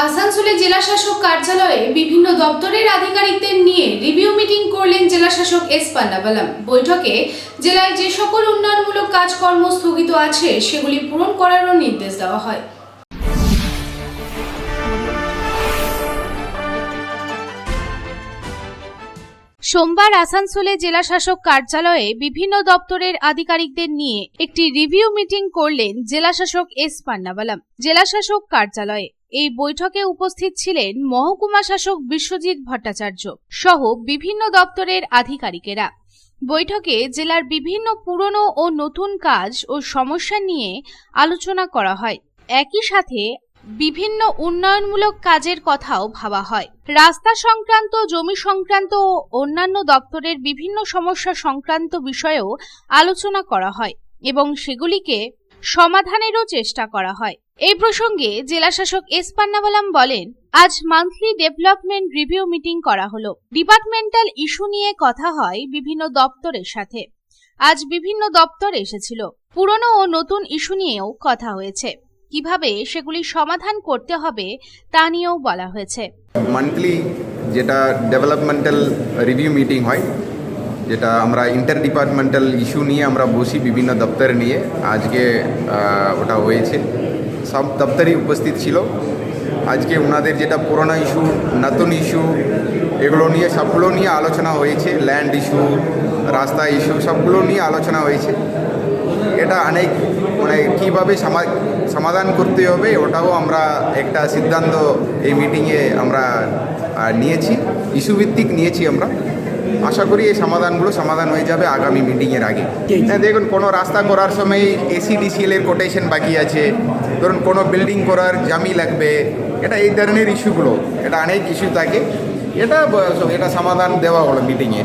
আসানসোলে জেলা শাসক কার্যালয়ে বিভিন্ন দপ্তরের আধিকারিকদের নিয়ে রিভিউ মিটিং করলেন জেলা শাসক এস পান্নাবালাম। বৈঠকে জেলায় যে সকল উন্নয়নমূলক কাজকর্ম স্থগিত আছে সেগুলি পূরণ করারও নির্দেশ দেওয়া হয়। সোমবার আসানসোলে জেলা শাসক কার্যালয়ে বিভিন্ন দপ্তরের আধিকারিকদের নিয়ে একটি রিভিউ মিটিং করলেন জেলা শাসক এস পান্নাবালাম। জেলা শাসক কার্যালয়ে এই বৈঠকে উপস্থিত ছিলেন মহকুমা শাসক বিশ্বজিৎ ভট্টাচার্য সহ বিভিন্ন দপ্তরের আধিকারিকেরা। বৈঠকে জেলার বিভিন্ন পুরনো ও নতুন কাজ ও সমস্যা নিয়ে আলোচনা করা হয়। একই সাথে বিভিন্ন উন্নয়নমূলক কাজের কথাও ভাবা হয়। রাস্তা সংক্রান্ত, জমি সংক্রান্ত ও অন্যান্য দপ্তরের বিভিন্ন সমস্যা সংক্রান্ত বিষয়েও আলোচনা করা হয় এবং সেগুলিকে সমাধানেরও চেষ্টা করা হয়। এই প্রসঙ্গে জেলা শাসক এস পান্নাবালাম বলেন, আজ মান্থলি ডেভেলপমেন্ট রিভিউ মিটিং করা হলো। ডিপার্টমেন্টাল ইস্যু নিয়ে কথা হয় বিভিন্ন দপ্তরের সাথে। আজ বিভিন্ন দপ্তর এসেছিল। পুরনো ও নতুন ইস্যু নিয়েও কথা হয়েছে। কিভাবে সেগুলি সমাধান করতে হবে তা নিয়েও বলা হয়েছে। মান্থলি যেটা ডেভেলপমেন্টাল রিভিউ মিটিং হয়, যেটা আমরা ইন্টার ডিপার্টমেন্টাল ইস্যু নিয়ে আমরা বসি বিভিন্ন দপ্তর নিয়ে, আজকে ওটা হয়েছে। সব দপ্তরই উপস্থিত ছিল। আজকে ওনাদের যেটা পুরোনো ইস্যু, নতুন ইস্যু, এগুলো নিয়ে সবগুলো নিয়ে আলোচনা হয়েছে। ল্যান্ড ইস্যু, রাস্তা ইস্যু, সবগুলো নিয়ে আলোচনা হয়েছে। এটা অনেক কীভাবে সমাধান করতে হবে ওটাও আমরা একটা সিদ্ধান্ত এই মিটিংয়ে আমরা নিয়েছি, ইস্যু ভিত্তিক নিয়েছি আমরা। আশা করি এই সমাধানগুলো সমাধান হয়ে যাবে আগামী মিটিংয়ের আগে। দেখুন, কোনো রাস্তা করার সময় ACDCL-এর কোটেশন বাকি আছে, ধরুন কোনো বিল্ডিং করার জমি লাগবে, এটা এই ধরনের ইস্যুগুলো, এটা অনেক ইস্যু থাকে। এটা সমাধান দেওয়া হলো মিটিংয়ে।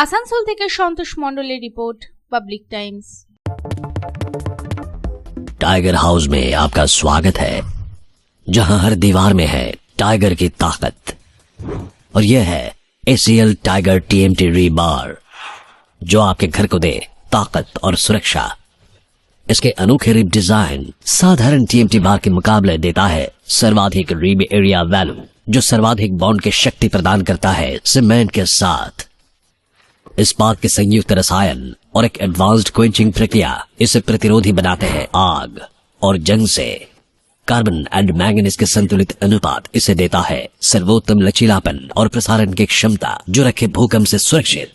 আসানসোল থেকে সন্তোষ মণ্ডলের report, public Times. Tiger house में आपका स्वागत है, जहां हर दीवार में है टाइगर की ताकत। और यह है ACL टाइगर TMT रीबार, जो आपके घर को दे ताकत और सुरक्षा। इसके अनोखे रिब डिजाइन साधारण TMT बार के मुकाबले देता है सर्वाधिक रिब एरिया वैल्यू, जो सर्वाधिक बॉन्ड की शक्ति प्रदान करता है सीमेंट के साथ। इस्पात के संयुक्त रसायन और एक एडवांस्ड क्वेंचिंग प्रक्रिया इसे प्रतिरोधी बनाते हैं आग और जंग से। कार्बन एंड मैंगनीज के संतुलित अनुपात इसे देता है सर्वोत्तम लचीलापन और प्रसारण की क्षमता, जो रखे भूकंप से सुरक्षित।